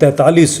43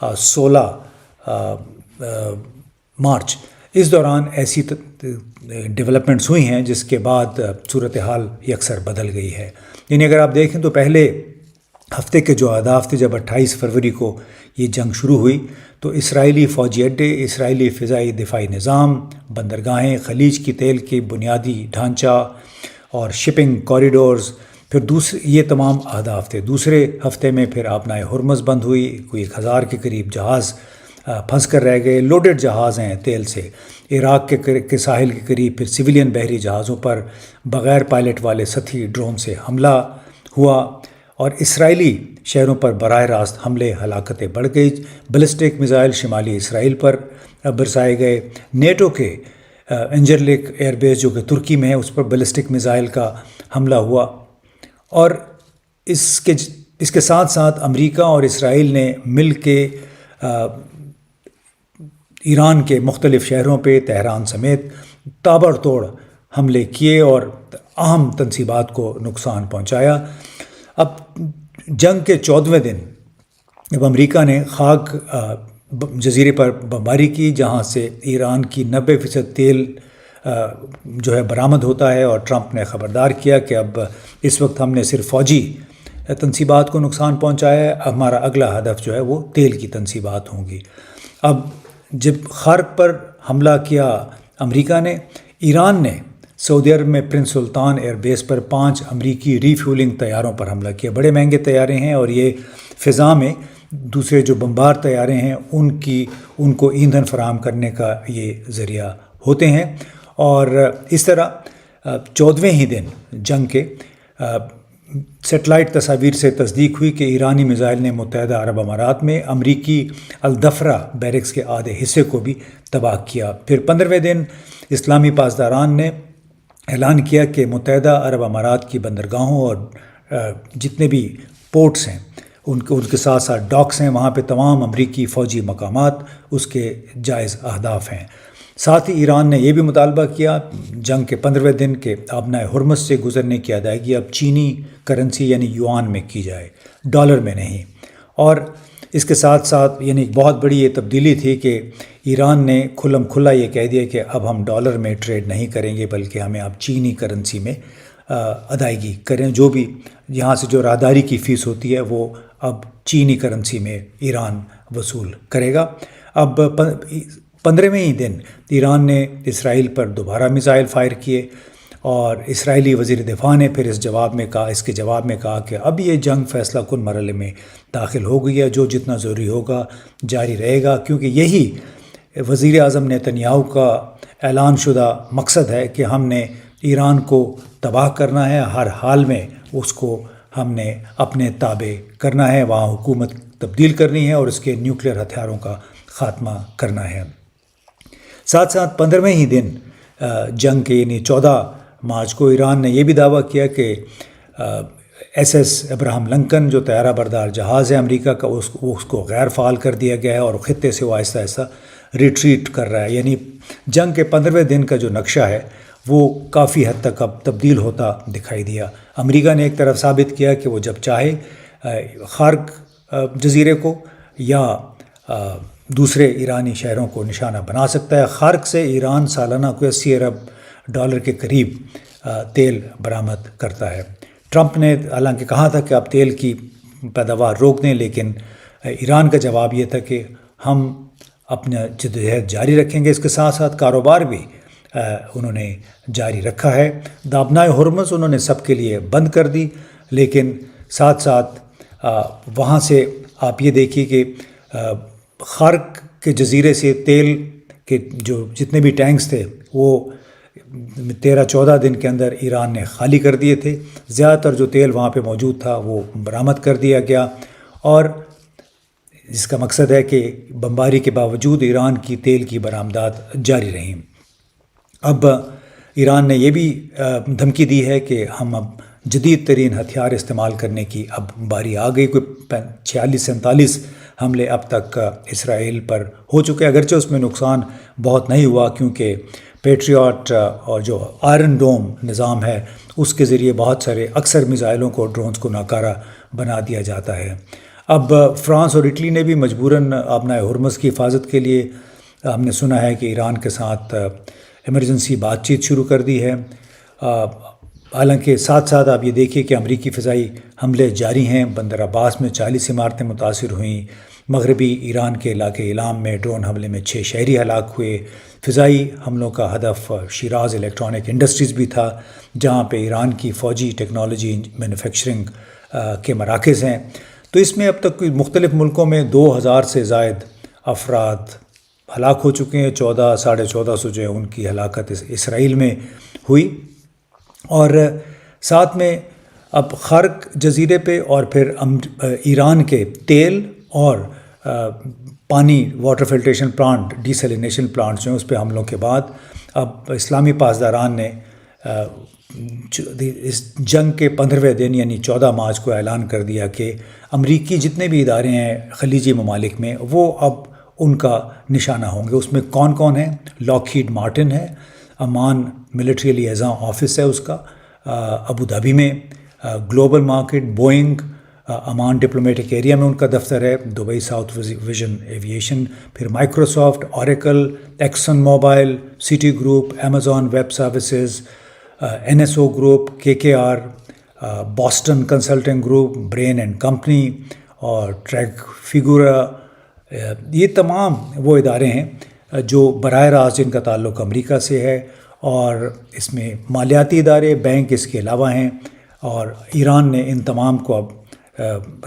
16 مارچ، اس دوران ایسی ڈیولپمنٹس ہوئی ہیں جس کے بعد صورتحال یکسر بدل گئی ہے۔ یعنی اگر آپ دیکھیں تو پہلے ہفتے کے جو اہداف تھے، جب 28 فروری کو یہ جنگ شروع ہوئی تو اسرائیلی فوجی اڈے، اسرائیلی فضائی دفاعی نظام، بندرگاہیں، خلیج کی تیل کی بنیادی ڈھانچہ اور شپنگ کوریڈورز، پھر یہ تمام اہداف تھے۔ دوسرے ہفتے میں پھر آبنائے ہرمز بند ہوئی، کوئی 1000 کے قریب جہاز پھنس کر رہ گئے، لوڈڈ جہاز ہیں تیل سے۔ عراق کے ساحل کے قریب پھر سویلین بحری جہازوں پر بغیر پائلٹ والے سطحی ڈرون سے حملہ ہوا، اور اسرائیلی شہروں پر براہ راست حملے، ہلاکتیں بڑھ گئی۔ بیلسٹک میزائل شمالی اسرائیل پر برسائے گئے۔ نیٹو کے انجرلک ایئر بیس جو کہ ترکی میں ہے، اس پر بیلسٹک میزائل کا حملہ ہوا، اور اس کے ساتھ ساتھ امریکہ اور اسرائیل نے مل کے ایران کے مختلف شہروں پہ، تہران سمیت، تابڑ توڑ حملے کیے اور اہم تنصیبات کو نقصان پہنچایا۔ اب جنگ کے 14ویں دن جب امریکہ نے خاک جزیرے پر بمباری کی، جہاں سے ایران کی 90% تیل جو ہے برآمد ہوتا ہے، اور ٹرمپ نے خبردار کیا کہ اب اس وقت ہم نے صرف فوجی تنصیبات کو نقصان پہنچایا ہے، ہمارا اگلا ہدف جو ہے وہ تیل کی تنصیبات ہوں گی۔ اب جب خارق پر حملہ کیا امریکہ نے، ایران نے سعودی عرب میں پرنس سلطان ایئر بیس پر 5 امریکی ری فیولنگ طیاروں پر حملہ کیا۔ بڑے مہنگے طیارے ہیں، اور یہ فضا میں دوسرے جو بمبار طیارے ہیں ان کو ایندھن فراہم کرنے کا یہ ذریعہ ہوتے ہیں۔ اور اس طرح 14ویں ہی دن جنگ کے سیٹلائٹ تصاویر سے تصدیق ہوئی کہ ایرانی میزائل نے متحدہ عرب امارات میں امریکی الدفرہ بیرکس کے آدھے حصے کو بھی تباہ کیا۔ پھر 15ویں دن اسلامی پاسداران نے اعلان کیا کہ متحدہ عرب امارات کی بندرگاہوں اور جتنے بھی پورٹس ہیں ان کے ساتھ ساتھ ڈاکس ہیں، وہاں پہ تمام امریکی فوجی مقامات اس کے جائز اہداف ہیں۔ ساتھ ہی ایران نے یہ بھی مطالبہ کیا جنگ کے 15ویں دن کے آبنائے ہرمز سے گزرنے کی ادائیگی اب چینی کرنسی یعنی یوان میں کی جائے، ڈالر میں نہیں۔ اور اس کے ساتھ ساتھ یعنی ایک بہت بڑی یہ تبدیلی تھی کہ ایران نے کھلم کھلا یہ کہہ دیا کہ اب ہم ڈالر میں ٹریڈ نہیں کریں گے، بلکہ ہمیں اب چینی کرنسی میں ادائیگی کریں، جو بھی یہاں سے جو راہداری کی فیس ہوتی ہے وہ اب چینی کرنسی میں ایران وصول کرے گا۔ اب 15ویں ہی دن ایران نے اسرائیل پر دوبارہ میزائل فائر کیے، اور اسرائیلی وزیر دفاع نے پھر اس کے جواب میں کہا کہ اب یہ جنگ فیصلہ کن مرحلے میں داخل ہو گئی ہے، جو جتنا ضروری ہوگا جاری رہے گا، کیونکہ یہی وزیر اعظم نیتنیاہو کا اعلان شدہ مقصد ہے کہ ہم نے ایران کو تباہ کرنا ہے، ہر حال میں اس کو ہم نے اپنے تابع کرنا ہے، وہاں حکومت تبدیل کرنی ہے اور اس کے نیوکلیئر ہتھیاروں کا خاتمہ کرنا ہے۔ ساتھ ساتھ 15ویں ہی دن جنگ کے یعنی 14 مارچ کو ایران نے یہ بھی دعویٰ کیا کہ SS ابراہم لنکن جو طیارہ بردار جہاز ہے امریکہ کا، اس کو غیر فعال کر دیا گیا ہے، اور خطے سے وہ آہستہ آہستہ ریٹریٹ کر رہا ہے۔ یعنی جنگ کے 15ویں دن کا جو نقشہ ہے وہ کافی حد تک اب تبدیل ہوتا دکھائی دیا۔ امریکہ نے ایک طرف ثابت کیا کہ وہ جب چاہے خارق جزیرے کو یا دوسرے ایرانی شہروں کو نشانہ بنا سکتا ہے۔ خارق سے ایران سالانہ کوئی 80 ارب ڈالر کے قریب تیل برآمد کرتا ہے۔ ٹرمپ نے حالانکہ کہا تھا کہ آپ تیل کی پیداوار روک دیں، لیکن ایران کا جواب یہ تھا کہ ہم اپنا جدوجہد جاری رکھیں گے۔ اس کے ساتھ ساتھ کاروبار بھی انہوں نے جاری رکھا ہے۔ آبنائے ہرمز انہوں نے سب کے لیے بند کر دی، لیکن ساتھ ساتھ وہاں سے آپ یہ دیکھیے کہ خارق کے جزیرے سے تیل کے جو جتنے بھی ٹینکس تھے وہ 13-14 دن کے اندر ایران نے خالی کر دیے تھے۔ زیادہ تر جو تیل وہاں پہ موجود تھا وہ برآمد کر دیا گیا، اور اس کا مقصد ہے کہ بمباری کے باوجود ایران کی تیل کی برآمدات جاری رہیں۔ اب ایران نے یہ بھی دھمکی دی ہے کہ ہم اب جدید ترین ہتھیار استعمال کرنے کی اب باری آ گئی۔ کوئی 46-47 حملے اب تک اسرائیل پر ہو چکے، اگرچہ اس میں نقصان بہت نہیں ہوا، کیونکہ پیٹریاٹ اور جو آئرن ڈوم نظام ہے اس کے ذریعے بہت سارے اکثر میزائلوں کو ڈرونز کو ناکارہ بنا دیا جاتا ہے۔ اب فرانس اور اٹلی نے بھی مجبوراً آبنائے ہرمز کی حفاظت کے لیے ہم نے سنا ہے کہ ایران کے ساتھ ایمرجنسی بات چیت شروع کر دی ہے۔ حالانکہ ساتھ ساتھ آپ یہ دیکھیے کہ امریکی فضائی حملے جاری ہیں۔ بندر عباس میں 40 عمارتیں متاثر ہوئیں، مغربی ایران کے علاقے ایلام میں ڈرون حملے میں 6 شہری ہلاک ہوئے۔ فضائی حملوں کا ہدف شیراز الیکٹرانک انڈسٹریز بھی تھا، جہاں پہ ایران کی فوجی ٹیکنالوجی مینوفیکچرنگ کے مراکز ہیں۔ تو اس میں اب تک مختلف ملکوں میں 2000 سے زائد افراد ہلاک ہو چکے ہیں۔ 1400 جو ہے ان کی ہلاکت اسرائیل میں ہوئی، اور ساتھ میں اب خرق جزیرے پہ اور پھر ایران کے تیل اور پانی water filtration plant desalination plants جو ہیں اس پہ حملوں کے بعد اب اسلامی پاسداران نے اس جنگ کے 15ویں دن یعنی 14 مارچ کو اعلان کر دیا کہ امریکی جتنے بھی ادارے ہیں خلیجی ممالک میں وہ اب ان کا نشانہ ہوں گے۔ اس میں کون کون ہیں؟ لاکہیڈ مارٹن ہے، امان ملٹری لیزاں آفس ہے اس کا ابوظہبی میں، گلوبل مارکیٹ، بوئنگ امان ڈپلومیٹک ایریا میں ان کا دفتر ہے، دبئی ساؤتھ ویژن ایویشن، پھر Microsoft, Oracle, Exxon Mobil, Citi group, Amazon web services, NSO group, KKR، Boston consulting group, Bain and company اور ٹریک فیگورا۔ یہ تمام وہ ادارے ہیں جو براہ راست جن کا تعلق امریکہ سے ہے، اور اس میں مالیاتی ادارے، بینک اس کے علاوہ ہیں، اور ایران نے ان تمام کو اب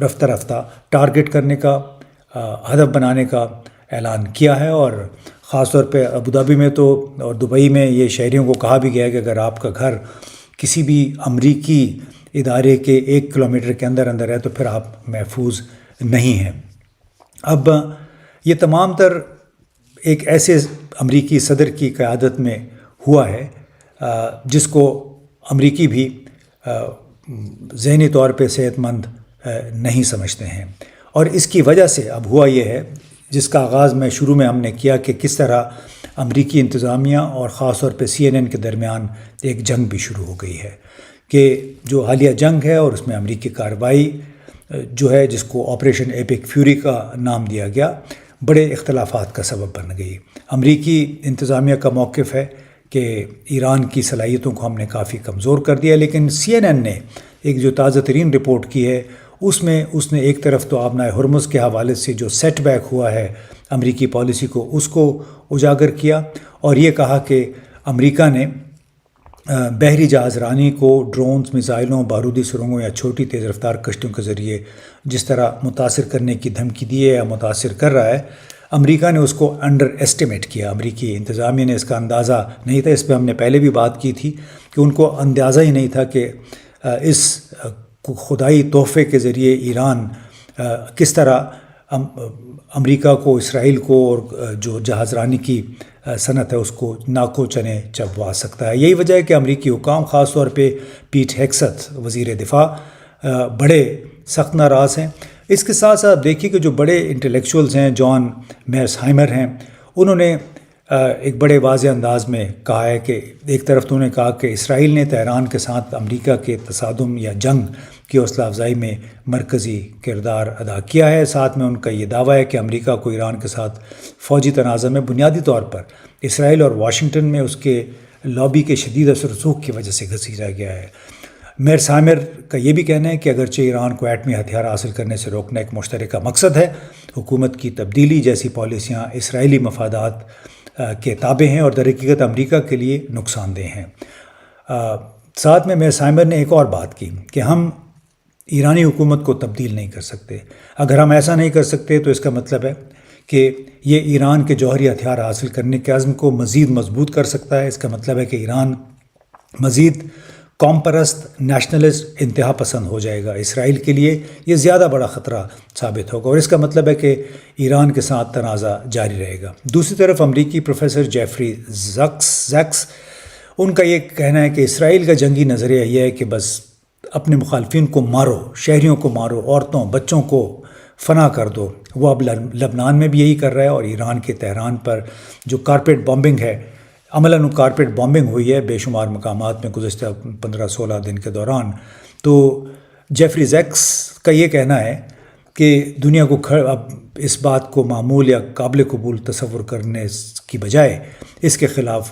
رفتہ رفتہ ٹارگٹ کرنے کا، ہدف بنانے کا اعلان کیا ہے۔ اور خاص طور پہ ابوظہبی میں تو اور دبئی میں یہ شہریوں کو کہا بھی گیا ہے کہ اگر آپ کا گھر کسی بھی امریکی ادارے کے 1 کلومیٹر کے اندر ہے تو پھر آپ محفوظ نہیں ہیں۔ اب یہ تمام تر ایک ایسے امریکی صدر کی قیادت میں ہوا ہے جس کو امریکی بھی ذہنی طور پہ صحت مند نہیں سمجھتے ہیں، اور اس کی وجہ سے اب ہوا یہ ہے جس کا آغاز میں شروع میں ہم نے کیا کہ کس طرح امریکی انتظامیہ اور خاص طور پہ CNN کے درمیان ایک جنگ بھی شروع ہو گئی ہے، کہ جو حالیہ جنگ ہے اور اس میں امریکی کارروائی جو ہے جس کو آپریشن ایپک فیوری کا نام دیا گیا، بڑے اختلافات کا سبب بن گئی۔ امریکی انتظامیہ کا موقف ہے کہ ایران کی صلاحیتوں کو ہم نے کافی کمزور کر دیا، لیکن CNN نے ایک جو تازہ ترین رپورٹ کی ہے اس نے ایک طرف تو آبنائے ہرمز کے حوالے سے جو سیٹ بیک ہوا ہے امریکی پالیسی کو اس کو اجاگر کیا، اور یہ کہا کہ امریکہ نے بحری جہاز رانی کو ڈرونز، میزائلوں، بارودی سرنگوں یا چھوٹی تیز رفتار کشتیوں کے ذریعے جس طرح متاثر کرنے کی دھمکی دی ہے یا متاثر کر رہا ہے، امریکہ نے اس کو انڈر ایسٹیمیٹ کیا۔ امریکی انتظامیہ نے اس کا اندازہ نہیں تھا، اس پہ ہم نے پہلے بھی بات کی تھی کہ ان کو اندازہ ہی نہیں تھا کہ اس خدائی تحفے کے ذریعے ایران کس طرح امریکہ کو، اسرائیل کو اور جو جہاز رانی کی صنعت ہے اس کو ناکو چنے چبوا سکتا ہے۔ یہی وجہ ہے کہ امریکی حکام خاص طور پہ پیٹ ہیگسیت وزیر دفاع بڑے سخت ناراض ہیں۔ اس کے ساتھ ساتھ دیکھیے کہ جو بڑے انٹلیکچوئلز ہیں، جان میئرسہائمر ہیں، انہوں نے ایک بڑے واضح انداز میں کہا ہے کہ ایک طرف تو انہوں نے کہا کہ اسرائیل نے تہران کے ساتھ امریکہ کے تصادم یا جنگ کی حوصلہ افزائی میں مرکزی کردار ادا کیا ہے، ساتھ میں ان کا یہ دعویٰ ہے کہ امریکہ کو ایران کے ساتھ فوجی تنازع میں بنیادی طور پر اسرائیل اور واشنگٹن میں اس کے لابی کے شدید اثر و رسوخ کی وجہ سے گھسیٹا گیا ہے۔ میئرسہائمر کا یہ بھی کہنا ہے کہ اگرچہ ایران کو ایٹمی ہتھیار حاصل کرنے سے روکنا ایک مشترکہ مقصد ہے، حکومت کی تبدیلی جیسی پالیسیاں اسرائیلی مفادات کے تابع ہیں اور در حقیقت امریکہ کے لیے نقصان دہ ہیں۔ ساتھ میں میئرسہائمر نے ایک اور بات کی کہ ہم ایرانی حکومت کو تبدیل نہیں کر سکتے۔ اگر ہم ایسا نہیں کر سکتے تو اس کا مطلب ہے کہ یہ ایران کے جوہری ہتھیار حاصل کرنے کے عزم کو مزید مضبوط کر سکتا ہے۔ اس کا مطلب ہے کہ ایران مزید قوم پرست، نیشنلسٹ، انتہا پسند ہو جائے گا۔ اسرائیل کے لیے یہ زیادہ بڑا خطرہ ثابت ہوگا، اور اس کا مطلب ہے کہ ایران کے ساتھ تنازع جاری رہے گا۔ دوسری طرف امریکی پروفیسر جیفری زیکس، ان کا یہ کہنا ہے کہ اسرائیل کا جنگی نظریہ یہ ہے کہ بس اپنے مخالفین کو مارو، شہریوں کو مارو، عورتوں بچوں کو فنا کر دو۔ وہ اب لبنان میں بھی یہی کر رہا ہے، اور ایران کے تہران پر جو کارپیٹ بامبنگ ہے، عملاً کارپیٹ بامبنگ ہوئی ہے بے شمار مقامات میں گزشتہ 15-16 دن کے دوران۔ تو جیفری زیکس کا یہ کہنا ہے کہ دنیا کو اب اس بات کو معمول یا قابل قبول تصور کرنے کی بجائے اس کے خلاف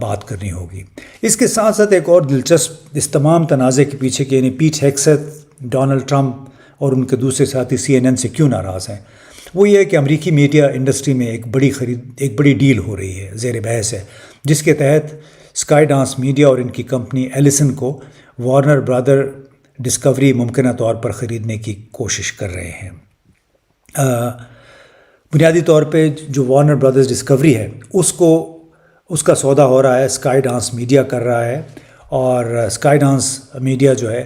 بات کرنی ہوگی۔ اس کے ساتھ ساتھ ایک اور دلچسپ اس تمام تنازع کے پیچھے کہ یعنی پیٹ ہیگسیت ڈونلڈ ٹرمپ اور ان کے دوسرے ساتھی CNN سے کیوں ناراض ہیں، وہ یہ ہے کہ امریکی میڈیا انڈسٹری میں ایک بڑی ڈیل ہو رہی ہے، زیر بحث ہے، جس کے تحت اسکائی ڈانس میڈیا اور ان کی کمپنی ایلیسن کو وارنر برادر ڈسکوری ممکنہ طور پر خریدنے کی کوشش کر رہے ہیں۔ بنیادی طور پہ جو وارنر برادرز ڈسکوری ہے اس کا سودا ہو رہا ہے، اسکائی ڈانس میڈیا کر رہا ہے، اور اسکائی ڈانس میڈیا جو ہے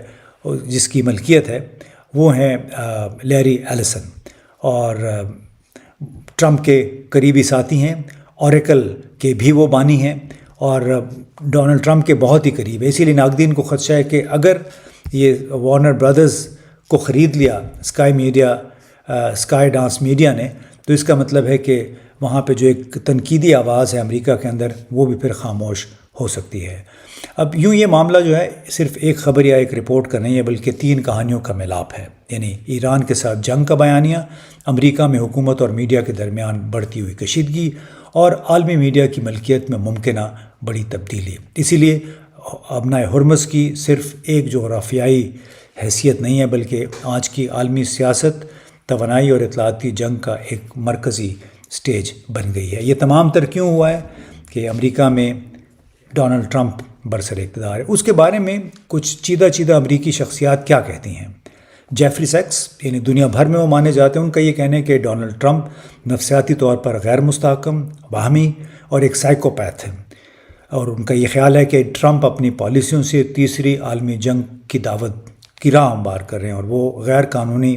جس کی ملکیت ہے وہ ہیں لیری ایلیسن، اور ٹرمپ کے قریبی ساتھی ہیں، اوریکل کے بھی وہ بانی ہیں اور ڈونلڈ ٹرمپ کے بہت ہی قریب ہے۔ اسی لیے ناقدین کو خدشہ ہے کہ اگر یہ وارنر برادرز کو خرید لیا اسکائی ڈانس میڈیا نے، تو اس کا مطلب ہے کہ وہاں پہ جو ایک تنقیدی آواز ہے امریکہ کے اندر وہ بھی پھر خاموش ہو سکتی ہے۔ اب یوں یہ معاملہ جو ہے صرف ایک خبر یا ایک رپورٹ کا نہیں ہے، بلکہ 3 کہانیوں کا ملاپ ہے، یعنی ایران کے ساتھ جنگ کا بیانیہ، امریکہ میں حکومت اور میڈیا کے درمیان بڑھتی ہوئی کشیدگی، اور عالمی میڈیا کی ملکیت میں ممکنہ بڑی تبدیلی۔ اسی لیے ابنائے ہرمز کی صرف ایک جغرافیائی حیثیت نہیں ہے، بلکہ آج کی عالمی سیاست، توانائی اور اطلاعاتی جنگ کا ایک مرکزی سٹیج بن گئی ہے۔ یہ تمام تر کیوں ہوا ہے کہ امریکہ میں ڈونلڈ ٹرمپ برسر اقتدار ہے۔ اس کے بارے میں کچھ چیدہ امریکی شخصیات کیا کہتی ہیں۔ جیفری سیکس، یعنی دنیا بھر میں وہ مانے جاتے ہیں، ان کا یہ کہنا ہے کہ ڈونلڈ ٹرمپ نفسیاتی طور پر غیر مستحکم، باہمی اور ایک سائیکوپیتھ ہے، اور ان کا یہ خیال ہے کہ ٹرمپ اپنی پالیسیوں سے تیسری عالمی جنگ کی دعوت کی راہ ہموار کر رہے ہیں، اور وہ غیر قانونی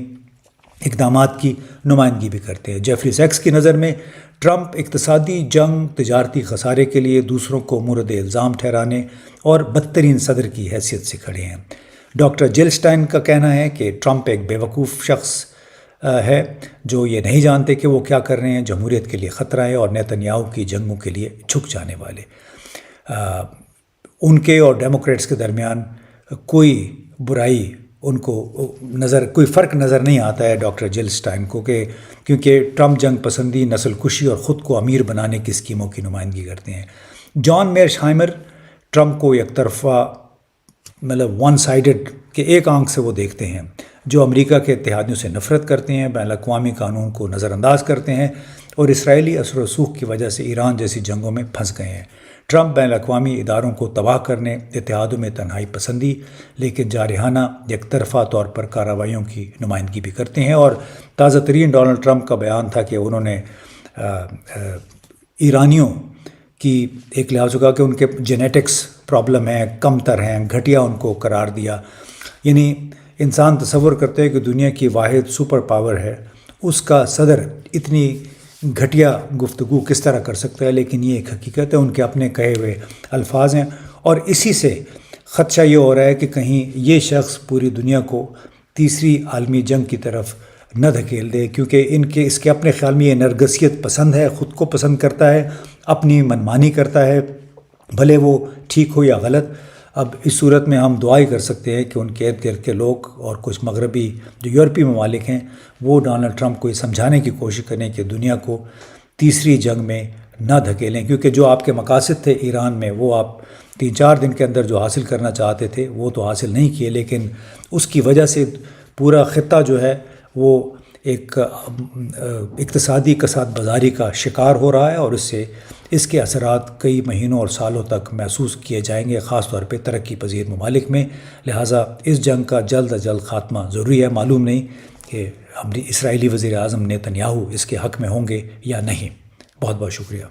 اقدامات کی نمائندگی بھی کرتے ہیں۔ جیفری سیکس کی نظر میں ٹرمپ اقتصادی جنگ، تجارتی خسارے کے لیے دوسروں کو مورد الزام ٹھہرانے اور بدترین صدر کی حیثیت سے کھڑے ہیں۔ ڈاکٹر جل سٹائن کا کہنا ہے کہ ٹرمپ ایک بیوقوف شخص ہے جو یہ نہیں جانتے کہ وہ کیا کر رہے ہیں، جمہوریت کے لیے خطرہ ہے، اور نیتنیاہو کی جنگوں کے لیے جھک جانے والے۔ ان کے اور ڈیموکریٹس کے درمیان کوئی برائی ان کو کوئی فرق نظر نہیں آتا ہے ڈاکٹر جل سٹائن کو، کہ کیونکہ ٹرمپ جنگ پسندی، نسل کشی اور خود کو امیر بنانے کی اسکیموں کی نمائندگی کرتے ہیں۔ جان میرشہائمر ٹرمپ کو یک طرفہ ون سائیڈڈ کے ایک آنکھ سے وہ دیکھتے ہیں، جو امریکہ کے اتحادیوں سے نفرت کرتے ہیں، بین الاقوامی قانون کو نظر انداز کرتے ہیں، اور اسرائیلی اثر و رسوخ کی وجہ سے ایران جیسی جنگوں میں پھنس گئے ہیں۔ ٹرمپ بین الاقوامی اداروں کو تباہ کرنے، اتحادوں میں تنہائی پسندی، لیکن جارحانہ یک طرفہ طور پر کارروائیوں کی نمائندگی بھی کرتے ہیں۔ اور تازہ ترین ڈونلڈ ٹرمپ کا بیان تھا کہ انہوں نے ایرانیوں کی ایک لحاظ ہوگا کہ ان کے جینیٹکس پرابلم ہیں، کم تر ہیں، گھٹیا ان کو قرار دیا۔ یعنی انسان تصور کرتے ہیں کہ دنیا کی واحد سپر پاور ہے، اس کا صدر اتنی گھٹیا گفتگو کس طرح کر سکتا ہے، لیکن یہ ایک حقیقت ہے، ان کے اپنے کہے ہوئے الفاظ ہیں، اور اسی سے خدشہ یہ ہو رہا ہے کہ کہیں یہ شخص پوری دنیا کو تیسری عالمی جنگ کی طرف نہ دھکیل دے، کیونکہ اس کے اپنے خیال میں یہ نرگسیت پسند ہے، خود کو پسند کرتا ہے، اپنی منمانی کرتا ہے، بھلے وہ ٹھیک ہو یا غلط۔ اب اس صورت میں ہم دعا ہی کر سکتے ہیں کہ ان کے ارد گرد کے لوگ اور کچھ مغربی جو یورپی ممالک ہیں وہ ڈونلڈ ٹرمپ کو یہ سمجھانے کی کوشش کریں کہ دنیا کو تیسری جنگ میں نہ دھکیلیں، کیونکہ جو آپ کے مقاصد تھے ایران میں وہ آپ 3-4 دن کے اندر جو حاصل کرنا چاہتے تھے وہ تو حاصل نہیں کیے، لیکن اس کی وجہ سے پورا خطہ جو ہے وہ ایک اقتصادی کساد بازاری کا شکار ہو رہا ہے، اور اس کے اثرات کئی مہینوں اور سالوں تک محسوس کیے جائیں گے، خاص طور پہ ترقی پذیر ممالک میں۔ لہٰذا اس جنگ کا جلد از جلد خاتمہ ضروری ہے۔ معلوم نہیں کہ اسرائیلی وزیر اعظم نیتنیاہو اس کے حق میں ہوں گے یا نہیں۔ بہت بہت شکریہ۔